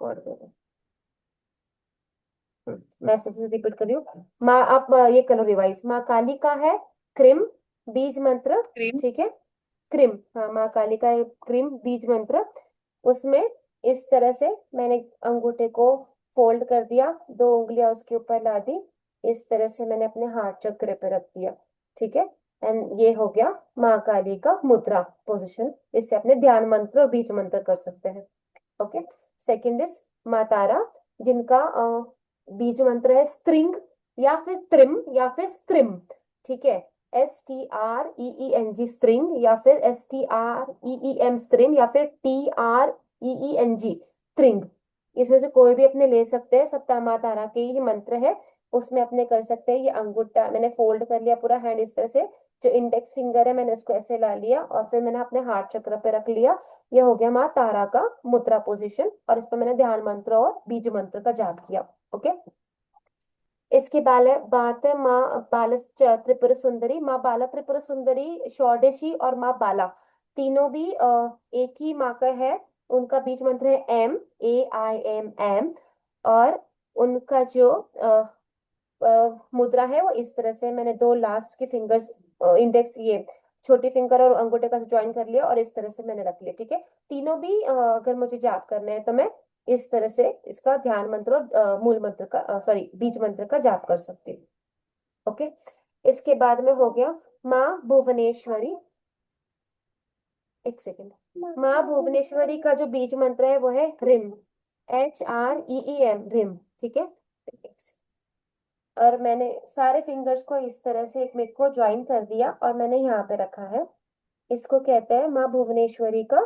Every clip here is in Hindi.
और मैं सबसे रिपीट कर रही हूँ। माँ, आप ये करो रिवाइज। माँ काली का है क्रिम बीज मंत्र। क्रीम। ठीक है, क्रिम। हाँ, माँ काली का है क्रिम बीज मंत्र। उसमें इस तरह से मैंने अंगूठे को फोल्ड कर दिया, 2 उंगलियां उसके ऊपर ला दी, इस तरह से मैंने अपने हाथ चक्र पे रख दिया। ठीक है, एंड ये हो गया माँ काली का मुद्रा पोजिशन। इससे अपने ध्यान मंत्र और बीज मंत्र कर सकते हैं। ओके। सेकंड इज माँ तारा, जिनका बीज मंत्र है स्त्रिंग या फिर त्रिम या फिर स्त्रिम। ठीक है, STREENG स्त्रिंग, या फिर STREEM स्त्रिम, या फिर TREENG त्रिंग। इसमें से कोई भी अपने ले सकते हैं, सब माँ तारा के ही मंत्र है। उसमें अपने कर सकते हैं। ये अंगूठा मैंने फोल्ड कर लिया पूरा हैंड इस तरह से, जो इंडेक्स फिंगर है मैंने उसको ऐसे ला लिया और फिर मैंने अपने हाथ चक्र पे रख लिया। यह हो गया माँ तारा का मुद्रा पोजीशन, और इस पर मैंने ध्यान मंत्र और बीज मंत्र का जाप किया। ओके। इसकी बात है माँ बाल त्रिपुर सुंदरी। माँ बाला त्रिपुर सुंदरी, षोडशी और माँ बाला तीनों भी एक ही माँ का है। उनका बीज मंत्र है MAIM। और उनका जो मुद्रा है वो इस तरह से, मैंने दो लास्ट के फिंगर्स, इंडेक्स, ये छोटी फिंगर और अंगूठे का ज्वाइन कर लिया और इस तरह से मैंने रख लिया। ठीक है, तीनों भी अगर मुझे जाप करना है तो मैं इस तरह से इसका ध्यान मंत्र और मूल मंत्र का, सॉरी, बीज मंत्र का जाप कर सकती हूँ। ओके। इसके बाद में हो गया माँ भुवनेश्वरी। एक सेकेंड। माँ भुवनेश्वरी का जो बीज मंत्र है वो है रिम, HREEM, रिम। ठीक है, और मैंने सारे फिंगर्स को इस तरह से एक में को ज्वाइन कर दिया और मैंने यहाँ पे रखा है। इसको कहते हैं माँ भुवनेश्वरी का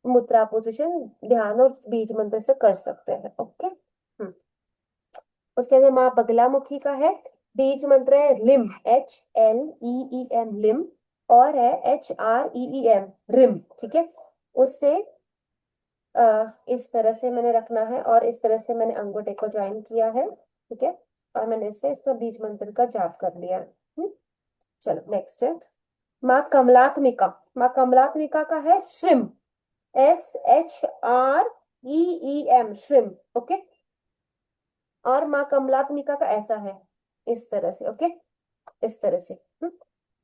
मुद्रा पोजिशन। ध्यान और बीज मंत्र से कर सकते हैं। ओके। उसके बाद माँ बगलामुखी का है बीज मंत्र है लिम, HLEEM लिम, और है HREEM रिम। ठीक है, उससे इस तरह से मैंने रखना है और इस तरह से मैंने अंगूठे को ज्वाइन किया है। ठीक है, और मैंने इससे इसका बीज मंत्र का जाप कर लिया है। चलो नेक्स्ट है माँ कमलात्मिका। माँ कमलात्मिका का है श्रिम, SHREEM श्रिम। ओके। और माँ कमलात्मिका का ऐसा है, इस तरह से। ओके, इस तरह से।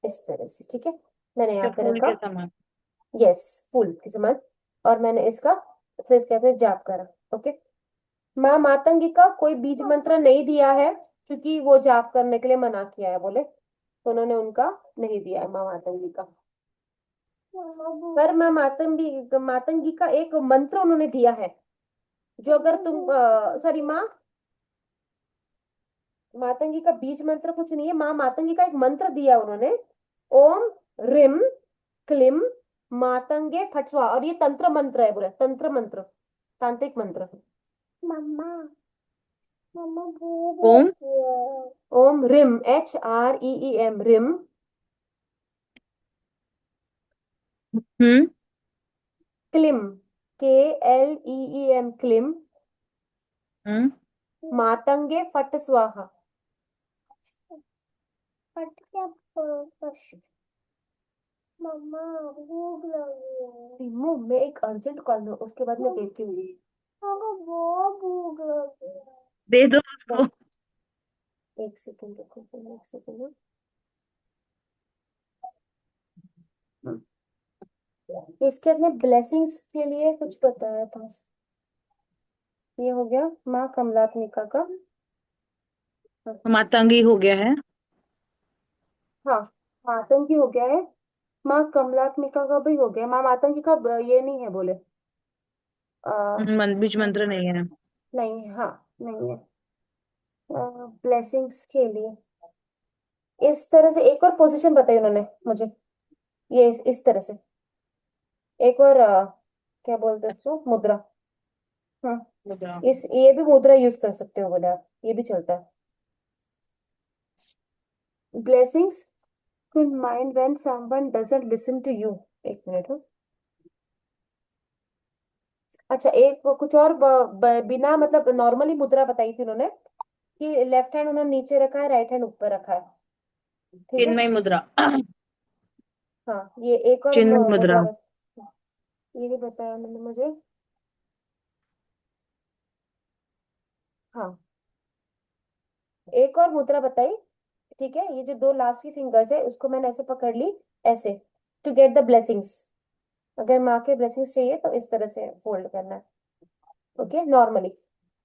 इस तरह से। ठीक है, मैंने यहाँ क्या पे फूल रखा। के समान? यस, फुल की समान। और मैंने इसका फिर इसके अपने जाप करा। ओके। माँ मातंगी का कोई बीज मंत्र नहीं दिया है, क्योंकि वो जाप करने के लिए मना किया है बोले, तो उन्होंने उनका नहीं दिया है माँ मातंगी का। पर माँ मातंगी मातंगी का एक मंत्र उन्होंने दिया है, जो अगर तुम, सॉरी, माँ मातंगी का बीज मंत्र कुछ नहीं है। माँ मातंगी का एक मंत्र दिया उन्होंने, ओम रिम क्लिम मातंगे फटस्वा, और ये तंत्र मंत्र है, बोले तंत्र मंत्र, तांत्रिक मंत्र। मम्मा, मम्मा भूख ओम। लगी है। ओम रिम, HREEM रिम हम्म। क्लिम, KLEEM क्लिम हम्म। मातंगे फट स्वाहा। फट क्या फट? मम्मा भूख लगी है। मुंह में एक अर्जेंट कॉल है, उसके बाद मैं देती हूँ। मम्मा बहुत भूख लगी है। दे दो उसको। बस एक सेकंड रुको, फिर एक सेकंड। इसके अपने ब्लेसिंग्स के लिए कुछ बताया था। ये हो गया माँ कमलात्मिका का। मातंगी हो गया है। हाँ, मातंगी हो गया है। माँ कमलात्मिका का भी हो गया। माँ मातंगी का ये नहीं है बोले। बीज मंत्र नहीं है। नहीं, हाँ, नहीं है। ब्लेसिंग्स के लिए इस तरह से एक और पोजीशन बताई उन्होंने मुझे, ये इस तरह से एक और, क्या बोलते हैं उसको, मुद्रा। हाँ, मुद्रा। इस ये भी मुद्रा यूज कर सकते हो बोले आप, ये भी चलता है। Blessings could mind when someone doesn't listen to you. एक मिनट हो। अच्छा, एक वो कुछ और बिना मतलब नॉर्मली मुद्रा बताई थी उन्होंने, कि लेफ्ट हैंड उन्होंने नीचे रखा है, राइट हैंड ऊपर रखा है। ठीक है। चिन्मय मुद्रा। हाँ, ये एक और चिन्मय मुद्रा। मुद्रा ये भी बताया उन्होंने मुझे। हाँ, एक और मुद्रा बताई। ठीक है, ये जो दो लास्ट की फिंगर्स है उसको मैंने ऐसे पकड़ ली, ऐसे, टू गेट द ब्लेसिंग्स। अगर माँ के ब्लेसिंग्स चाहिए तो इस तरह से फोल्ड करना है। ओके, नॉर्मली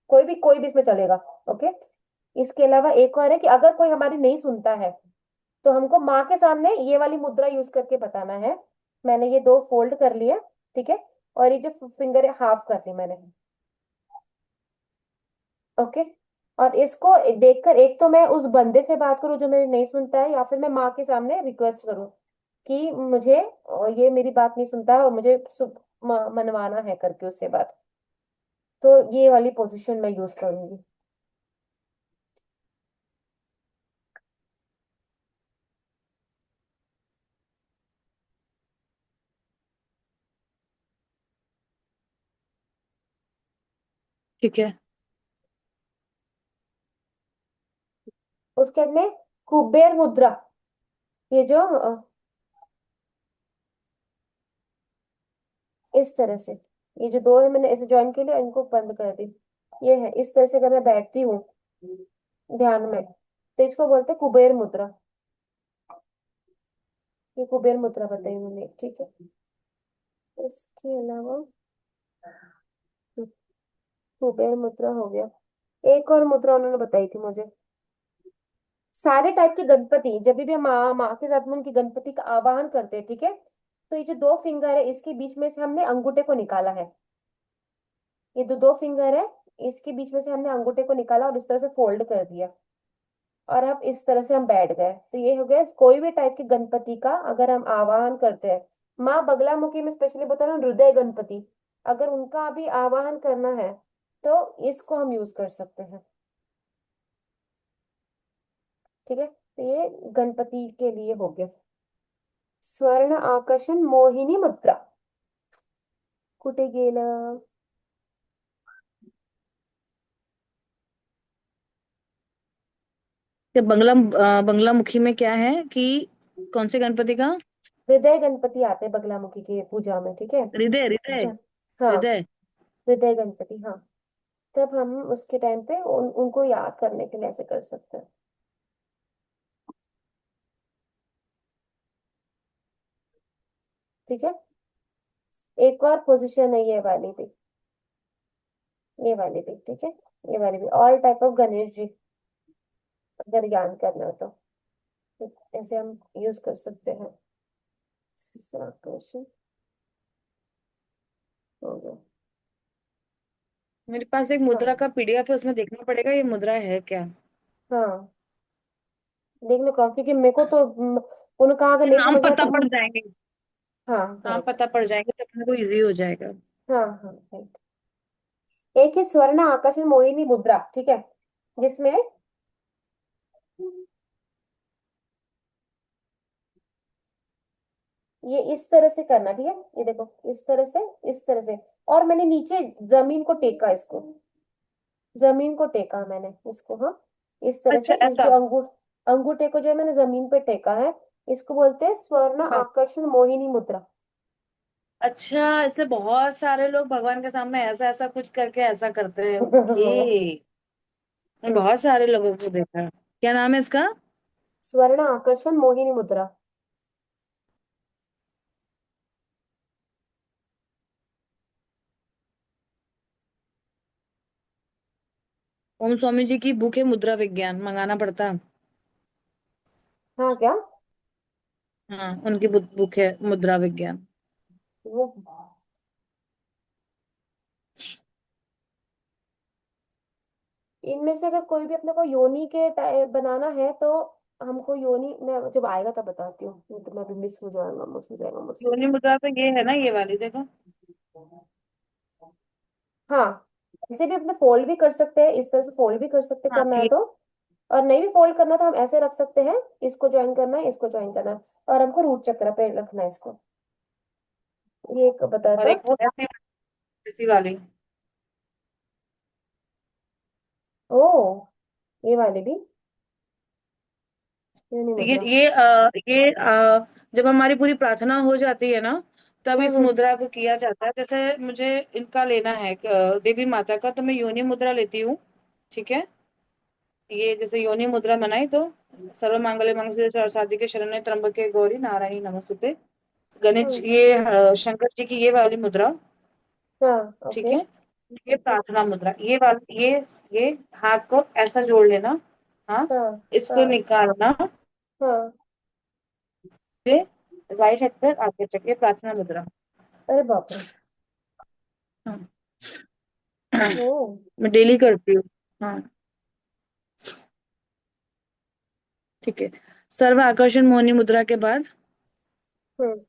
कोई भी इसमें चलेगा। ओके, इसके अलावा एक और है कि अगर कोई हमारी नहीं सुनता है तो हमको माँ के सामने ये वाली मुद्रा यूज करके बताना है। मैंने ये दो फोल्ड कर लिया, ठीक है, और ये जो फिंगर है हाफ कर ली मैंने। ओके, और इसको देखकर एक तो मैं उस बंदे से बात करूं जो मेरी नहीं सुनता है, या फिर मैं माँ के सामने रिक्वेस्ट करूं कि मुझे ये मेरी बात नहीं सुनता है और मुझे मनवाना है करके उससे बात। तो ये वाली पोजीशन मैं यूज करूंगी। ठीक है। उसके बाद में कुबेर मुद्रा, ये जो इस तरह से, ये जो दो है मैंने ऐसे ज्वाइन के लिए इनको बंद कर दी। ये है इस तरह से अगर मैं बैठती हूँ ध्यान में, तो इसको बोलते हैं कुबेर मुद्रा। ये कुबेर मुद्रा बताई मैंने, ठीक है। इसके अलावा कुबेर मुद्रा हो गया। एक और मुद्रा उन्होंने बताई थी मुझे। सारे टाइप के गणपति जब भी हम माँ माँ के साथ में उनकी गणपति का आवाहन करते हैं, ठीक है, तो ये जो दो फिंगर है इसके बीच में से हमने अंगूठे को निकाला है। ये दो दो फिंगर है, इसके बीच में से हमने अंगूठे को निकाला और इस तरह से फोल्ड कर दिया। और अब इस तरह से हम बैठ गए, तो ये हो गया कोई भी टाइप के गणपति का अगर हम आवाहन करते हैं। माँ बगलामुखी में स्पेशली बता रहा हूँ, हृदय गणपति, अगर उनका भी आवाहन करना है तो इसको हम यूज कर सकते हैं। ठीक है, तो ये गणपति के लिए हो गया। स्वर्ण आकर्षण मोहिनी मुद्रा कुठे गेलं? तो बंगला मुखी में क्या है कि कौन से गणपति का? हृदय गणपति आते हैं बगलामुखी की पूजा में, ठीक है। हृदय हृदय हाँ, हृदय। हृदय गणपति, हाँ। तब हम उसके टाइम पे उनको याद करने के लिए ऐसे कर सकते हैं। ठीक है, एक और पोजीशन है ये वाली भी, ठीक है। ये वाली भी all type of Ganesh ji, अगर याद करना हो तो ऐसे हम यूज कर सकते हैं। आकर्षण हो गया। मेरे पास एक हाँ, मुद्रा का पीडीएफ है, उसमें देखना पड़ेगा ये मुद्रा है क्या। हाँ, देख लो क्योंकि मेरे को तो उन्होंने कहा अगर नहीं नाम समझ में पता तो पड़ जाएंगे। हाँ, नाम करेक्ट। पता पड़ जाएंगे तो अपने को इजी हो जाएगा। हाँ, हाँ, राइट। एक है स्वर्ण आकर्षण मोहिनी मुद्रा, ठीक है, जिसमें ये इस तरह से करना, ठीक है। ये देखो इस तरह से, इस तरह से, और मैंने नीचे जमीन को टेका इसको, जमीन को टेका मैंने इसको, हाँ, इस तरह अच्छा से, इस ऐसा। जो अंगूठे को जो है मैंने जमीन पे टेका है। इसको बोलते हैं स्वर्ण हाँ। आकर्षण मोहिनी मुद्रा। अच्छा, इसलिए बहुत सारे लोग भगवान के सामने ऐसा ऐसा कुछ करके ऐसा करते हैं। ओके। मैंने हम्म, बहुत सारे लोगों को देखा है। क्या नाम है इसका? स्वर्ण आकर्षण मोहिनी मुद्रा। ओम स्वामी जी की बुक है मुद्रा विज्ञान, मंगाना पड़ता है। हाँ क्या? हाँ, उनकी बुक है मुद्रा विज्ञान। वो इनमें से अगर कोई भी अपने को योनी के बनाना है तो हमको योनी, मैं जब आएगा तब बताती हूँ, नहीं तो मैं भी मिस हो जाएगा मुझसे। योनि मुद्रा तो ये है ना, ये वाली देखो। हाँ, इसे भी अपने फोल्ड भी कर सकते हैं, इस तरह से फोल्ड भी कर सकते हाँ करना है ये। तो। और नहीं भी फोल्ड करना तो हम ऐसे रख सकते हैं, इसको ज्वाइन करना है, इसको ज्वाइन करना है, और हमको रूट चक्र पे रखना है इसको। ये एक बताया और था। एक वो ऐसी ऐसी वाली। ओ, ये वाली भी, योनि तो मुद्रा। जब हमारी पूरी प्रार्थना हो जाती है ना, तब हम्म, इस हम्म। मुद्रा को किया जाता है। जैसे मुझे इनका लेना है देवी माता का, तो मैं योनि मुद्रा लेती हूँ। ठीक है। ये जैसे योनि मुद्रा बनाई तो सर्व मांगल्य मंगल शादी के शरण त्र्यंबके गौरी नारायणी नमस्तुते। गणेश, हम्म। ये शंकर जी की ये वाली मुद्रा। हाँ। ठीक ओके। है। ये प्रार्थना मुद्रा, ये वाली, ये हाथ को ऐसा जोड़ लेना। हाँ। हाँ। इसको हाँ। निकालना। हाँ। ये राइट हाथ पर आगे चलिए, ये प्रार्थना मुद्रा। अरे बाप रे। हाँ। ओ। मैं डेली करती हूँ। हाँ। ठीक है। सर्व आकर्षण मोहिनी मुद्रा के बाद हम्म।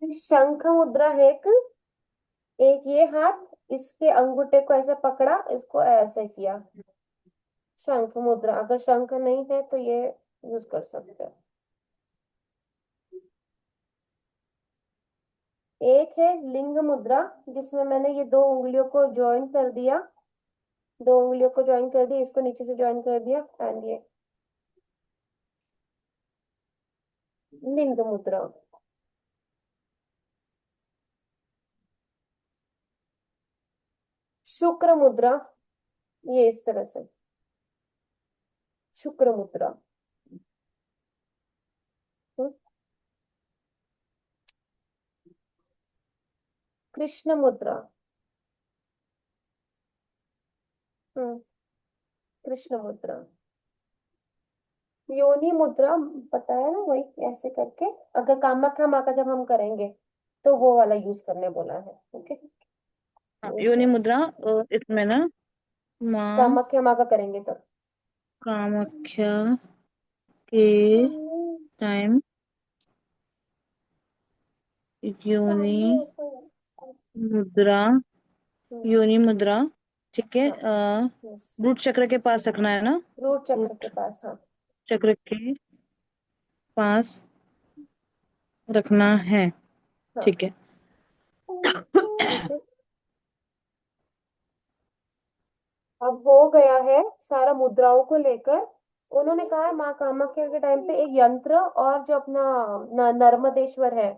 शंख मुद्रा है एक। एक ये हाथ, इसके अंगूठे को ऐसे पकड़ा, इसको ऐसे किया। शंख मुद्रा, अगर शंख नहीं है तो ये यूज कर सकते हैं। एक है लिंग मुद्रा, जिसमें मैंने ये दो उंगलियों को ज्वाइन कर दिया। दो उंगलियों को ज्वाइन कर दिया, इसको नीचे से ज्वाइन कर दिया, एंड ये लिंग मुद्रा। शुक्र मुद्रा, ये इस तरह से, शुक्र मुद्रा। हम्म। कृष्ण मुद्रा। हम्म। कृष्ण मुद्रा। योनि मुद्रा, पता है ना, वही ऐसे करके। अगर कामाख्या माँ का जब हम करेंगे तो वो वाला यूज करने बोला है। ओके। हाँ, यूज योनि कर। मुद्रा। इसमें ना माँ कामाख्या माँ का करेंगे तब। कामाख्या के टाइम योनि मुद्रा, हम्म। योनि मुद्रा। ठीक है। हाँ। यस। रूट चक्र के पास रखना है ना। रूट चक्र के रूट पास, हाँ। चक्र के पास रखना है। हाँ। ठीक है। ठीक है। अब हो गया है सारा मुद्राओं को लेकर। उन्होंने कहा है माँ कामाख्या के टाइम पे एक यंत्र और जो अपना नर्मदेश्वर है,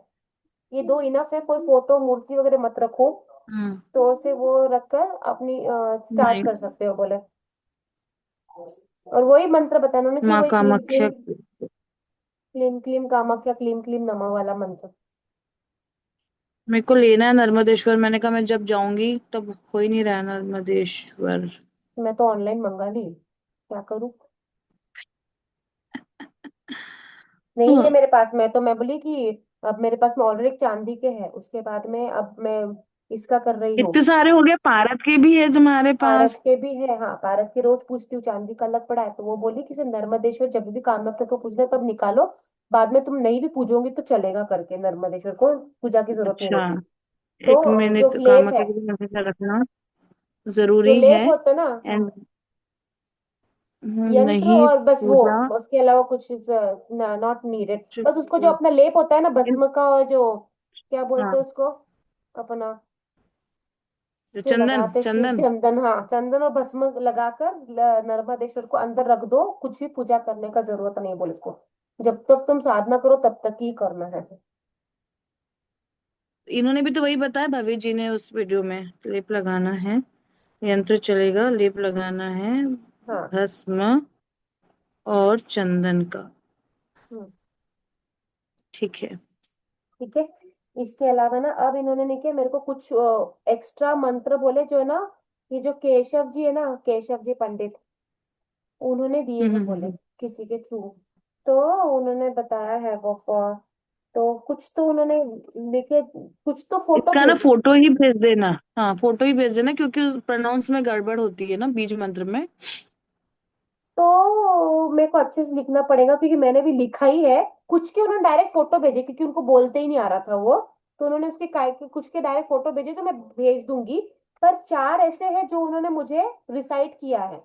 ये दो इनफ है, कोई फोटो मूर्ति वगैरह मत रखो। हम्म। तो उसे वो रखकर अपनी स्टार्ट नहीं, कर सकते हो बोले। और वही मंत्र बताया उन्होंने कि माँ वही क्लीम कामाख्या। क्लीम, क्लीम क्लीम कामाख्या, क्लीम क्लीम नमः वाला मंत्र। मेरे को लेना है नर्मदेश्वर, मैंने कहा मैं जब जाऊंगी तब हो ही नहीं रहा है नर्मदेश्वर। मैं तो ऑनलाइन मंगा ली, क्या करूं। नहीं है हाँ। मेरे पास में, तो मैं बोली कि अब मेरे पास में ऑलरेडी चांदी के हैं, उसके बाद में अब मैं इसका कर रही हूँ। इतने सारे हो गए, भारत के भी है तुम्हारे भारत पास? के भी है, हाँ, भारत के रोज पूछती हूँ चांदी का अलग पड़ा है, तो वो बोली कि सिर्फ नर्मदेश्वर जब भी कामाख्या को पूछना है तब निकालो। बाद में तुम नहीं भी पूजोगे तो चलेगा, करके नर्मदेश्वर को पूजा की जरूरत नहीं अच्छा, होती। तो एक जो मिनट, लेप है, कामाख्या के मंदिर का रखना जो जरूरी है। लेप होता है ना, एंड यंत्र नहीं और बस वो, पूजा उसके अलावा कुछ नॉट नीडेड। बस उसको जो चुप- अपना लेप होता है ना भस्म का, जो क्या बोलते हाँ, हैं उसको, अपना जो जो चंदन लगाते शिव, चंदन। चंदन, हाँ, चंदन और भस्म लगाकर नर्मदेश्वर को अंदर रख दो, कुछ भी पूजा करने का जरूरत नहीं है बोले इसको। जब तक तुम साधना करो तब तक ही करना है। इन्होंने भी तो वही बताया, भवेश जी ने उस वीडियो में, लेप लगाना है, यंत्र चलेगा, लेप लगाना है, हाँ। भस्म और चंदन का। हम्म। ठीक है। ठीक है। इसके अलावा ना अब इन्होंने नहीं किया, मेरे को कुछ एक्स्ट्रा मंत्र बोले जो है ना, ये जो केशव जी है ना, केशव जी पंडित, उन्होंने दिए हैं बोले, हम्म। किसी के थ्रू। तो उन्होंने बताया है वो तो कुछ तो उन्होंने लिखे, कुछ तो फोटो इसका ना भेज। फोटो ही भेज देना। हाँ, फोटो ही भेज देना, क्योंकि प्रोनाउंस में गड़बड़ होती है ना बीज मंत्र में। तो मेरे को अच्छे से लिखना पड़ेगा क्योंकि मैंने भी लिखा ही है। कुछ के उन्होंने डायरेक्ट फोटो भेजे क्योंकि उनको बोलते ही नहीं आ रहा था वो। तो उन्होंने उसके काय के कुछ के डायरेक्ट फोटो भेजे जो मैं भेज दूंगी। पर चार ऐसे हैं जो उन्होंने मुझे रिसाइट किया है।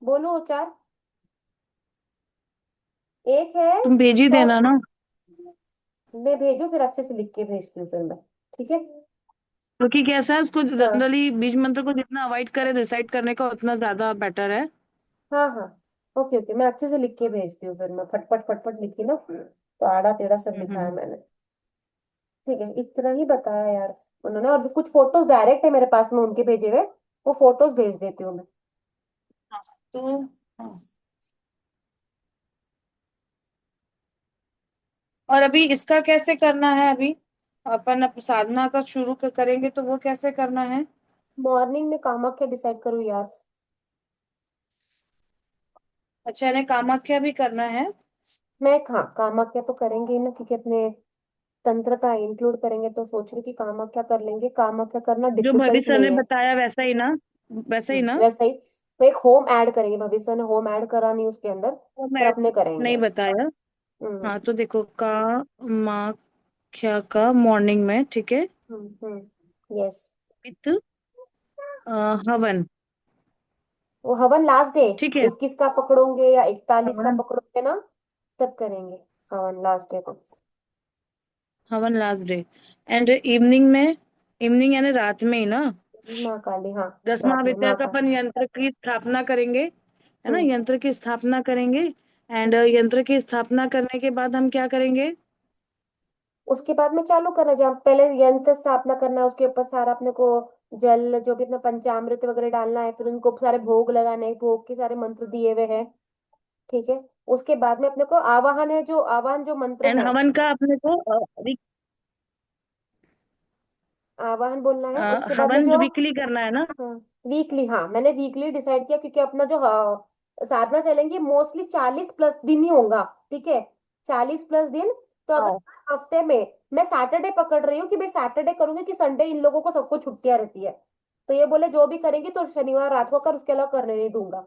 बोलो वो चार। एक है तुम भेज ही सर, देना ना। मैं भेजू फिर अच्छे से लिख के भेजती हूँ फिर मैं। ठीक है। क्योंकि कैसा है, उसको हाँ। जनरली बीज मंत्र को जितना अवॉइड करे रिसाइट करने का, उतना ज्यादा बेटर है। हाँ। हाँ। ओके ओके, मैं अच्छे से लिख के भेजती हूँ फिर मैं, फटफट फटफट लिखी ना, तो आड़ा टेढ़ा सब लिखा है हम्म। मैंने। ठीक है, इतना ही बताया यार उन्होंने, और कुछ फोटोज डायरेक्ट है मेरे पास में उनके भेजे हुए। वो फोटोज भेज देती हूँ मैं। हाँ, तो हाँ। और अभी इसका कैसे करना है अभी, अपन साधना का शुरू करेंगे तो वो कैसे करना है? मॉर्निंग में कामाख्या डिसाइड करूँ यार। अच्छा, इन्हें कामाख्या भी करना है? मैं हाँ कामाख्या तो करेंगे ही ना, क्योंकि अपने तंत्र का इंक्लूड करेंगे, तो सोच रही हूँ कि कामाख्या कर लेंगे। कामाख्या करना जो भवि डिफिकल्ट सर ने नहीं है। बताया वैसा ही ना? वैसा ही ना? वैसा ही। तो एक होम ऐड करेंगे, भविष्य ने होम ऐड करा नहीं उसके अंदर, वो पर मैं अपने नहीं करेंगे। बताया। हम्म हाँ तो देखो, कामाख्या का मॉर्निंग में, ठीक है, यस। विथ हवन। वो हवन लास्ट डे, ठीक है, 21 का पकड़ोगे या 41 का हवन, पकड़ोगे ना, तब करेंगे हवन लास्ट डे को। हवन लास्ट डे। एंड इवनिंग में, इवनिंग यानी रात में ही ना? माँ काली, हाँ। दस रात में महाविद्या माँ का काली। अपन यंत्र की स्थापना करेंगे, है ना, हम्म यंत्र की स्थापना करेंगे। एंड हम्म। यंत्र की स्थापना करने के बाद हम क्या करेंगे? उसके बाद में चालू करना, जहाँ पहले यंत्र स्थापना करना है, उसके ऊपर सारा अपने को जल जो भी अपना पंचामृत वगैरह डालना है, फिर उनको सारे भोग लगाने हैं, भोग के सारे मंत्र दिए हुए हैं। ठीक है। उसके बाद में अपने को आवाहन है, जो आवाहन जो मंत्र एंड है, हवन का अपने को आवाहन बोलना है। उसके बाद में हवन जो वीकली करना है ना? हाँ वीकली, हाँ मैंने वीकली डिसाइड किया, क्योंकि अपना जो साधना चलेंगी मोस्टली 40+ दिन ही होगा। ठीक है। 40+ दिन। तो अगर हाँ। हफ्ते में मैं सैटरडे पकड़ रही हूँ कि मैं सैटरडे करूंगी, कि संडे इन लोगों को सबको छुट्टियां रहती है, तो ये बोले जो भी करेंगे तो शनिवार रात को कर, उसके अलावा करने नहीं दूंगा।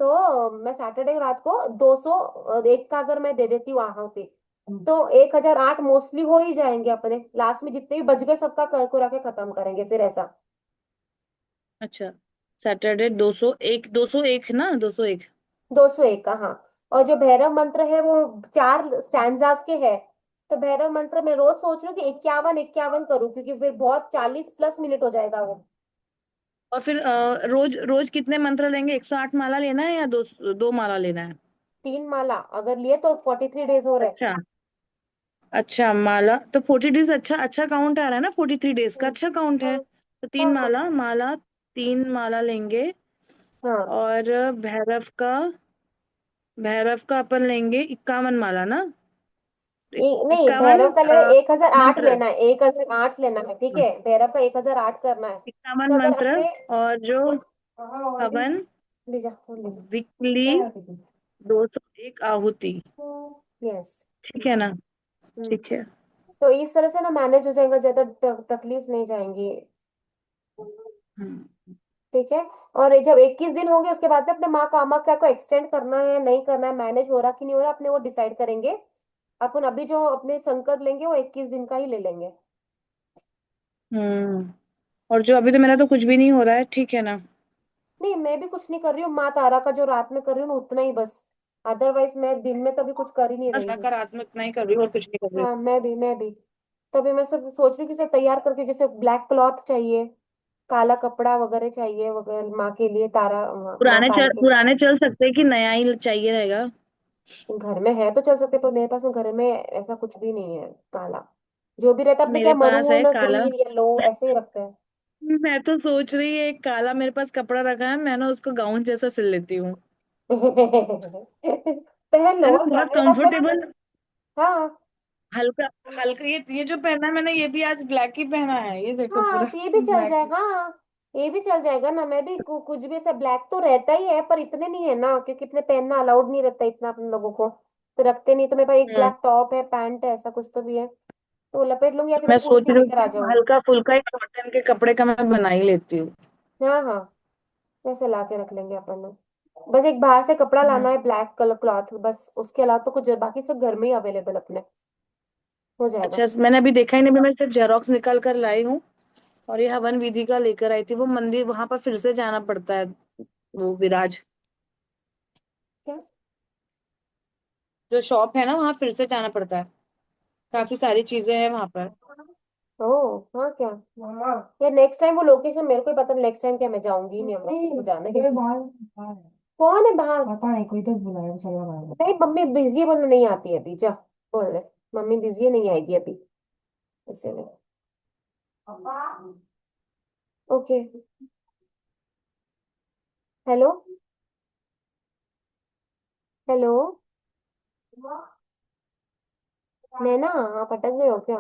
तो मैं सैटरडे रात को 201 का अगर मैं दे देती हूँ आहुति, तो 1008 मोस्टली हो ही जाएंगे अपने। लास्ट में जितने भी बच गए सबका कर को रखे खत्म करेंगे फिर ऐसा। अच्छा, सैटरडे 201, 201 ना, 201। 201 का, हाँ। और जो भैरव मंत्र है वो 4 स्टैंजास के है। तो भैरव मंत्र मैं रोज सोच रही हूँ कि 51 51 करूँ, क्योंकि फिर बहुत 40+ मिनट हो जाएगा वो। और फिर रोज रोज कितने मंत्र लेंगे? 108 माला लेना है या दो, दो माला लेना है? 3 माला अगर लिए तो 43 डेज हो रहे। अच्छा, अच्छा माला तो 40 डेज, अच्छा अच्छा काउंट आ रहा है ना, 43 डेज का हम्म, अच्छा काउंट है। हाँ तो हाँ तीन हाँ माला, माला 3 माला लेंगे। हाँ। और भैरव का, भैरव का अपन लेंगे 51 माला ना? नहीं, 51 भैरव का ले 1008 मंत्र, लेना है, 1008 लेना है, ठीक है, भैरव का 1008 करना है। 51 तो अगर मंत्र। अपने और जो कुछ हवन ले जा फोन ले जा। वीकली 201 आहुति, यस। ठीक है ना? हम्म। ठीक है। तो इस तरह से ना मैनेज हो जाएगा, ज्यादा तकलीफ नहीं जाएंगी। हम्म। ठीक है। और ये जब 21 दिन होंगे उसके बाद में अपने माँ कामाख्या को एक्सटेंड करना है या नहीं करना है, मैनेज हो रहा कि नहीं हो रहा, अपने वो डिसाइड करेंगे। अपन अभी जो अपने संकल्प लेंगे वो 21 दिन का ही ले लेंगे। हम्म। और जो अभी तो मेरा तो कुछ भी नहीं हो रहा है, ठीक है ना? नहीं, मैं भी कुछ नहीं कर रही हूँ, माँ तारा का जो रात में कर रही हूँ ना, उतना ही बस। अदरवाइज मैं दिन में कभी कुछ कर ही नहीं बस रही हूँ। सकारात्मक इतना ही कर रही हूँ और कुछ नहीं कर रही हाँ मैं भी तभी मैं सब सोच रही हूँ कि सब तैयार करके, जैसे ब्लैक क्लॉथ चाहिए, काला कपड़ा वगैरह चाहिए वगैरह माँ के लिए, तारा माँ काली के लिए। पुराने चल सकते हैं कि नया ही चाहिए रहेगा? घर में है तो चल सकते, पर मेरे पास में घर में ऐसा कुछ भी नहीं है काला। जो भी रहता है अपने क्या मेरे पास है मरून काला। ग्रीन येलो ऐसे ही रखते हैं। मैं तो सोच रही है, एक काला मेरे पास कपड़ा रखा है, मैं ना उसको गाउन जैसा सिल लेती हूँ। पहन लो है ना, और क्या, बहुत मेरे पास तो। कंफर्टेबल, हाँ हल्का, हल्का। ये जो पहना है मैंने, ये भी आज ब्लैक ही पहना है, ये देखो हाँ, पूरा तो ये भी चल ब्लैक। जाएगा, हाँ। ये भी चल जाएगा ना, मैं भी कुछ भी ऐसा ब्लैक तो रहता ही है, पर इतने नहीं है ना, क्योंकि इतने पहनना अलाउड नहीं रहता इतना अपन लोगों को, तो रखते नहीं। तो मेरे पास एक हम्म। ब्लैक टॉप है, पैंट है, ऐसा कुछ तो भी है, तो वो लपेट लूंगी, या तो फिर मैं एक सोच कुर्ती रही हूँ लेकर आ कि जाऊंगी। हल्का फुल्का ही कॉटन के कपड़े का मैं बना ही लेती हूँ। हाँ हाँ, वैसे ला के रख लेंगे अपन लोग। बस एक बाहर से कपड़ा हम्म। लाना है, ब्लैक कलर क्लॉथ, बस उसके अलावा तो कुछ बाकी सब घर में ही अवेलेबल अपने हो जाएगा। अच्छा, मैंने अभी देखा ही नहीं, मैं सिर्फ जेरोक्स निकाल कर लाई हूँ। और ये हवन विधि का लेकर आई थी, वो मंदिर वहां पर फिर से जाना पड़ता है, वो विराज, क्या? जो शॉप है ना, वहां फिर से जाना पड़ता है। काफी सारी चीजें हैं वहां पर। ओ हाँ क्या मामा, यार नेक्स्ट टाइम वो लोकेशन मेरे को ही पता नहीं, नेक्स्ट टाइम क्या मैं जाऊंगी ही नहीं, अब मुझे जाना ही नहीं। कौन है बाहर? पता नहीं, कोई तो बुलाया चला बाहर। नहीं, मम्मी बिजी है, बोलने नहीं आती है अभी, जा बोल रहे मम्मी बिजी है, नहीं आएगी अभी, इसीलिए। ओके। हेलो। हेलो। नैना, आप अटक गए हो क्या?